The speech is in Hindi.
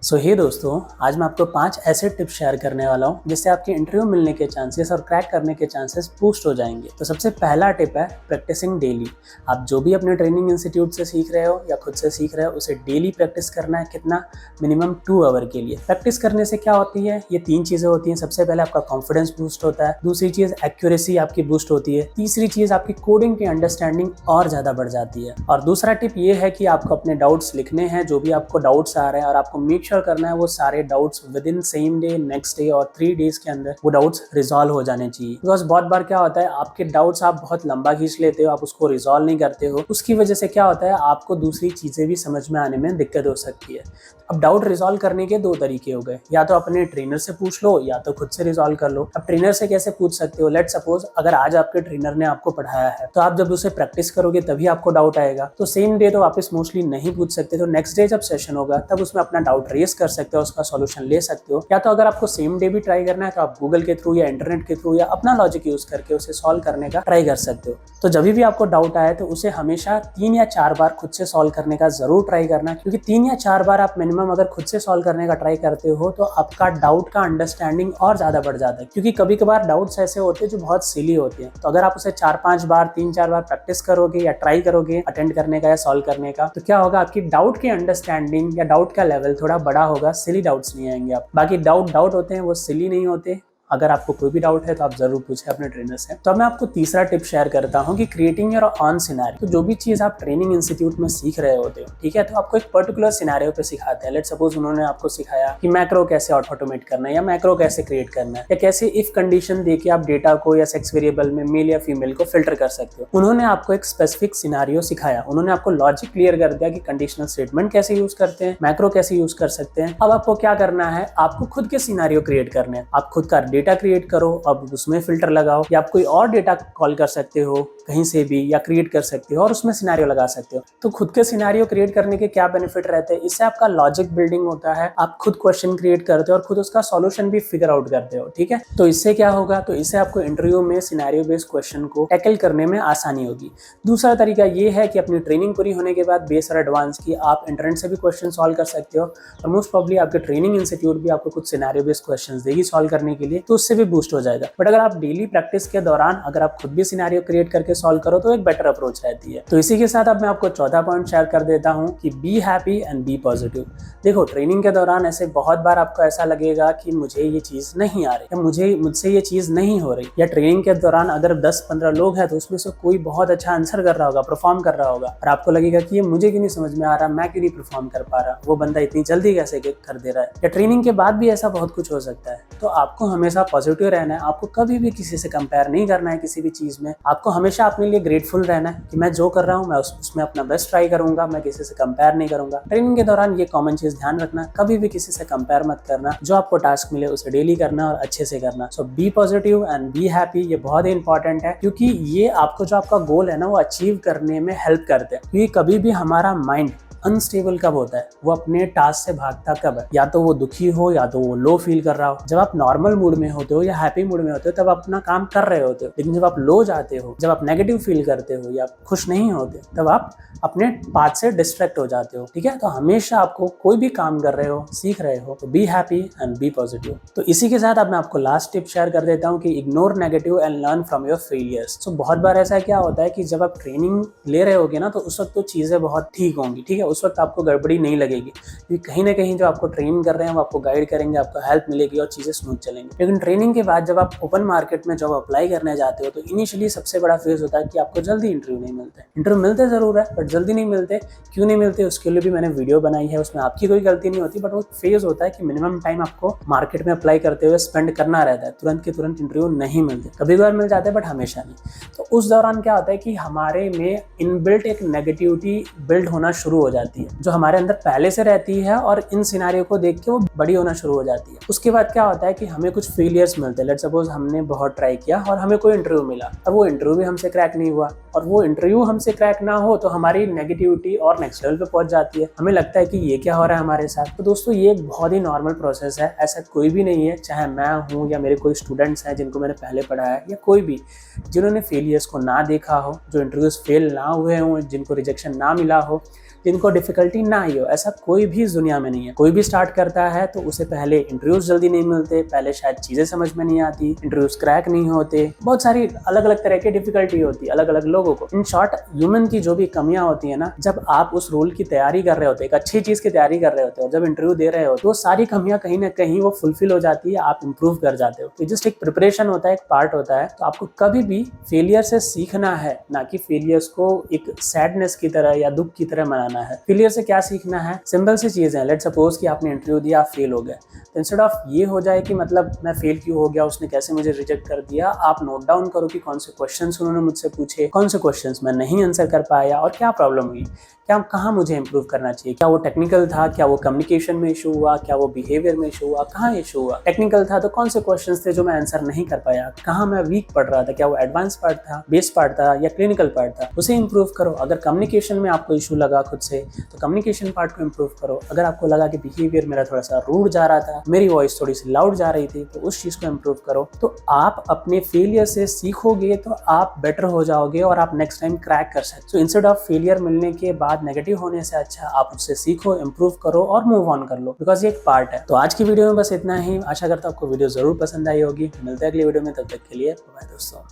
हे दोस्तों, आज मैं आपको 5 ऐसे टिप्स शेयर करने वाला हूँ जिससे आपके इंटरव्यू मिलने के चांसेस और क्रैक करने के चांसेस बूस्ट हो जाएंगे। तो सबसे पहला टिप है प्रैक्टिसिंग डेली। आप जो भी अपने ट्रेनिंग इंस्टीट्यूट से सीख रहे हो या खुद से सीख रहे हो उसे डेली प्रैक्टिस करना है। कितना? मिनिमम 2 आवर के लिए। प्रैक्टिस करने से क्या होती है? ये 3 चीजें होती हैं। सबसे पहले आपका कॉन्फिडेंस बूस्ट होता है, दूसरी चीज एक्यूरेसी आपकी बूस्ट होती है, तीसरी चीज आपकी कोडिंग की अंडरस्टैंडिंग और ज्यादा बढ़ जाती है। और दूसरा टिप ये है कि आपको अपने डाउट्स लिखने हैं, जो भी आपको डाउट्स आ रहे हैं, और आपको मेक श्योर करना है वो सारे doubts with in same day, next day और 3 डेज के अंदर वो डाउट्स रिजॉल्व हो जाने चाहिए। बिकॉज बहुत बार क्या होता है, आपके डाउट्स आप बहुत लंबा खींच लेते हो, आप उसको रिजॉल्व नहीं करते हो। उसकी वजह से क्या होता है, आपको दूसरी चीजें भी समझ में आने में दिक्कत हो सकती है। अब डाउट रिजॉल्व करने के 2 तरीके हो गए, या तो अपने ट्रेनर से पूछ लो या तो खुद से रिजॉल्व कर लो। अब ट्रेनर से कैसे पूछ सकते हो? लेट सपोज अगर आज आपके ट्रेनर ने आपको पढ़ाया है तो आप जब उसे प्रैक्टिस करोगे तभी आपको डाउट आएगा, तो सेम डे तो वापस मोस्टली नहीं पूछ सकते। तो नेक्स्ट डे जब सेशन होगा तब उसमें अपना डाउट रेज कर सकते हो, उसका सॉल्यूशन ले सकते हो। या तो अगर आपको सेम डे भी ट्राई करना है तो आप गूगल के थ्रू या इंटरनेट के थ्रू या अपना लॉजिक यूज करके उसे सॉल्व करने का ट्राई कर सकते हो। तो जब भी आपको डाउट आए तो उसे हमेशा 3 या 4 बार खुद से सॉल्व करने का जरूर ट्राई करना, क्योंकि 3 या 4 बार आप मिनिमम अगर खुद से सॉल्व करने का ट्राई करते हो तो आपका डाउट का अंडरस्टैंडिंग और ज्यादा बढ़ जाता है। क्योंकि कभी कभार डाउट्स ऐसे होते हैं जो बहुत सिली होते हैं, तो अगर आप उसे 4-5 बार 3-4 बार प्रैक्टिस करोगे या ट्राई करोगे अटेंड करने का या सॉल्व करने का, तो क्या होगा, आपकी डाउट की अंडरस्टैंडिंग या डाउट का लेवल थोड़ा बड़ा होगा। सिली डाउट्स नहीं आएंगे आप। बाकी डाउट होते हैं वो सिली नहीं होते। अगर आपको कोई भी डाउट है तो आप जरूर पूछें अपने ट्रेनर से। तो अब मैं आपको तीसरा टिप शेयर करता हूं कि क्रिएटिंग योर ऑन सिनेरियो। तो जो भी चीज आप ट्रेनिंग इंस्टीट्यूट में सीख रहे होते हो, ठीक है, तो आपको एक पर्टिकुलर सिनेरियो पे सिखाते हैं। लेट सपोज उन्होंने आपको सिखाया कि मैक्रो कैसे ऑटोमेट करना है, या मैक्रो कैसे क्रिएट करना है, या कैसे इफ कंडीशन देके आप डेटा को या सेक्स वेरिएबल में मेल या फीमेल को फिल्टर कर सकते हो। उन्होंने आपको एक स्पेसिफिक सिनेरियो सिखाया, उन्होंने आपको लॉजिक क्लियर कर दिया कि कंडीशनल स्टेटमेंट कैसे यूज करते हैं, मैक्रो कैसे यूज कर सकते हैं। अब आपको क्या करना है, आपको खुद के सिनेरियो क्रिएट करने हैं। आप खुद का डेटा क्रिएट करो, अब उसमें फिल्टर लगाओ, या आप कोई और डेटा कॉल कर सकते हो कहीं से भी, या क्रिएट कर सकते हो और उसमें सिनेरियो लगा सकते हो। तो खुद के सिनेरियो क्रिएट करने के क्या बेनिफिट रहते हैं? इससे आपका लॉजिक बिल्डिंग होता है, आप खुद क्वेश्चन क्रिएट करते हो और खुद उसका सॉल्यूशन भी फिगर आउट करते हो, ठीक है। तो इससे क्या होगा, तो इससे आपको इंटरव्यू में सिनेरियो बेस्ड क्वेश्चन को टैकल करने में आसानी होगी। दूसरा तरीका ये है कि अपनी ट्रेनिंग पूरी होने के बाद बेस और एडवांस की आप इंटरनेट से भी क्वेश्चन सॉल्व कर सकते हो, और मोस्ट प्रॉब्ली आपके ट्रेनिंग इंस्टीट्यूट भी आपको कुछ सिनेरियो बेस्ड क्वेश्चन देगी सॉल्व करने के लिए, तो उससे भी बूस्ट हो जाएगा। बट अगर आप डेली प्रैक्टिस के दौरान अगर आप खुद भी सिनेरियो क्रिएट करके सॉल्व करो तो एक बेटर अप्रोच रहती है। तो इसी के साथ अब मैं आपको चौथा पॉइंट शेयर कर देता हूं कि be happy and be positive. देखो, ट्रेनिंग के दौरान ऐसे बहुत बार आपको ऐसा लगेगा कि मुझे ये चीज नहीं आ रही, या मुझसे ये चीज नहीं हो रही। या ट्रेनिंग के दौरान अगर 10-15 लोग हैं तो उसमें से कोई बहुत अच्छा आंसर कर रहा होगा, परफॉर्म कर रहा होगा, और आपको लगेगा कि ये मुझे क्यों नहीं समझ में आ रहा, मैं क्यों नहीं परफॉर्म कर पा रहा, वो बंदा इतनी जल्दी कैसे कर दे रहा है। या ट्रेनिंग के बाद भी ऐसा बहुत कुछ हो सकता है। तो आपको हमेशा पॉजिटिव रहना है, आपको कभी भी किसी से कंपेयर नहीं करना है किसी भी चीज में। आपको हमेशा अपने लिए ग्रेटफुल रहना है कि मैं जो कर रहा हूँ मैं उसमें अपना बेस्ट ट्राई करूंगा, मैं किसी से कंपेयर नहीं करूंगा। ट्रेनिंग के दौरान ये कॉमन चीज ध्यान रखना, कभी भी किसी से कंपेयर मत करना। जो आपको टास्क मिले उसे डेली करना और अच्छे से करना। So be positive and be happy, ये बहुत ही इंपॉर्टेंट है, क्योंकि ये आपको जो आपका गोल है ना वो अचीव करने में हेल्प करते हैं। क्योंकि कभी भी हमारा माइंड अनस्टेबल कब होता है, वो अपने टास्क से भागता कब है, या तो वो दुखी हो या तो वो लो फील कर रहा हो। जब आप नॉर्मल मूड में होते हो या हैप्पी मूड में होते हो तब आप अपना काम कर रहे होते हो, लेकिन जब आप लो जाते हो, जब आप नेगेटिव फील करते हो या खुश नहीं होते, तब आप अपने पाथ से डिस्ट्रैक्ट हो जाते हो, ठीक है। तो हमेशा आपको कोई भी काम कर रहे हो, सीख रहे हो, तो be happy and be positive. तो इसी के साथ अब मैं आपको लास्ट टिप शेयर कर देता हूँ कि ignore negative and learn from your failures. तो बहुत बार ऐसा क्या होता है कि जब आप ट्रेनिंग ले रहे होगे ना तो उस वक्त तो चीजें बहुत ठीक होंगी, ठीक है, उस वक्त आपको गड़बड़ी नहीं लगेगी, क्योंकि कहीं ना कहीं जो आपको ट्रेन कर रहे हैं वो आपको गाइड करेंगे, आपको हेल्प मिलेगी और चीजें स्मूथ चलेंगी। लेकिन ट्रेनिंग के बाद जब आप ओपन मार्केट में जॉब अप्लाई करने जाते हो तो इनिशियली सबसे बड़ा फेज होता है कि आपको जल्दी इंटरव्यू नहीं मिलते। इंटरव्यू मिलते जरूर है बट जल्दी नहीं मिलते। क्यों नहीं मिलते उसके लिए भी मैंने वीडियो बनाई है, उसमें आपकी कोई गलती नहीं होती, बट वो फेज होता है कि मिनिमम टाइम आपको मार्केट में अप्लाई करते हुए स्पेंड करना रहता है। तुरंत के तुरंत इंटरव्यू नहीं मिलते, कभी कभार मिल जाते हैं बट हमेशा नहीं। तो उस दौरान क्या होता है कि हमारे में इनबिल्ट एक नेगेटिविटी बिल्ड होना शुरू हो जाती है, जो हमारे अंदर पहले से रहती है, और इन सिनेरियो को देख के वो बड़ी होना शुरू हो जाती है। उसके बाद क्या होता है कि हमें कुछ फेलियर्स मिलते हैं। लेट सपोज हमने बहुत ट्राई किया और हमें कोई इंटरव्यू मिला, अब वो इंटरव्यू भी हमसे क्रैक नहीं हुआ, और वो इंटरव्यू हमसे क्रैक ना हो तो हमारी नेगेटिविटी और नेक्स्ट लेवल पे पहुंच जाती है। हमें लगता है कि ये क्या हो रहा है हमारे साथ। तो दोस्तों, ये एक बहुत ही नॉर्मल प्रोसेस है, ऐसा कोई भी नहीं है, चाहे मैं हूँ या मेरे कोई स्टूडेंट्स हैं जिनको मैंने पहले पढ़ाया है, या कोई भी जिन्होंने फेलियर्स को ना देखा हो, जो इंटरव्यूज फेल ना हुए हों, जिनको रिजेक्शन ना मिला हो, जिनको डिफिकल्टी ना आई हो। ऐसा कोई भी इस दुनिया में नहीं है। कोई भी स्टार्ट करता है तो उसे पहले इंटरव्यूज जल्दी नहीं मिलते, पहले शायद चीजें समझ में नहीं आती, इंटरव्यूज क्रैक नहीं होते, बहुत सारी अलग अलग तरह की डिफिकल्टी होती है अलग अलग लोगों को। इन शॉर्ट, ह्यूमन की जो भी कमियां होती है ना, जब आप उस रोल की तैयारी कर रहे होते, एक अच्छी चीज की तैयारी कर रहे होते हो, जब इंटरव्यू दे रहे हो, तो सारी कमियां कहीं ना कहीं वो फुलफिल हो जाती है, आप इंप्रूव कर जाते हो। तो जस्ट एक प्रिपरेशन होता है, एक पार्ट होता है। तो आपको कभी भी फेलियर से सीखना है, ना कि फेलियर्स को एक सैडनेस की तरह या दुख की तरह मनाना है। फेलियर से क्या सीखना है? सिंपल सी चीज है। लेट सपोज कि आपने इंटरव्यू दिया, आप फेल हो गए, तो इंस्टेड ऑफ ये हो जाए कि मतलब मैं फेल क्यों हो गया, उसने कैसे मुझे रिजेक्ट कर दिया, आप नोट डाउन करो कि कौन से क्वेश्चंस उन्होंने मुझसे पूछे, कौन से क्वेश्चंस मैं नहीं आंसर कर पाया और क्या प्रॉब्लम हुई, क्या कहाँ मुझे इंप्रूव करना चाहिए। क्या वो टेक्निकल था, क्या वो कम्युनिकेशन में इशू हुआ, क्या वो बिहेवियर में इशू हुआ, कहाँ इशू हुआ। टेक्निकल था तो कौन से क्वेश्चंस थे जो मैं आंसर नहीं कर पाया, कहाँ मैं वीक पढ़ रहा था, क्या वो एडवांस पार्ट था, बेस पार्ट था या क्लिनिकल पार्ट था, उसे इंप्रूव करो। अगर कम्युनिकेशन में आपको इशू लगा खुद से, तो कम्युनिकेशन पार्ट को इंप्रूव करो। अगर आपको लगा कि बिहेवियर मेरा थोड़ा सा रूड जा रहा था, मेरी वॉइस थोड़ी सी लाउड जा रही थी, तो उस चीज को इंप्रूव करो। तो आप अपने फेलियर से सीखोगे तो आप बेटर हो जाओगे और आप नेक्स्ट टाइम क्रैक कर सकते हो। सो इंस्टेड ऑफ फेलियर मिलने के बाद नेगेटिव होने से अच्छा आप उससे सीखो, इंप्रूव करो और मूव ऑन कर लो, बिकॉज ये एक पार्ट है। तो आज की वीडियो में बस इतना ही। आशा करता हूँ आपको वीडियो जरूर पसंद आई होगी। मिलते हैं अगली वीडियो में, तब तक के लिए बाय दोस्तों।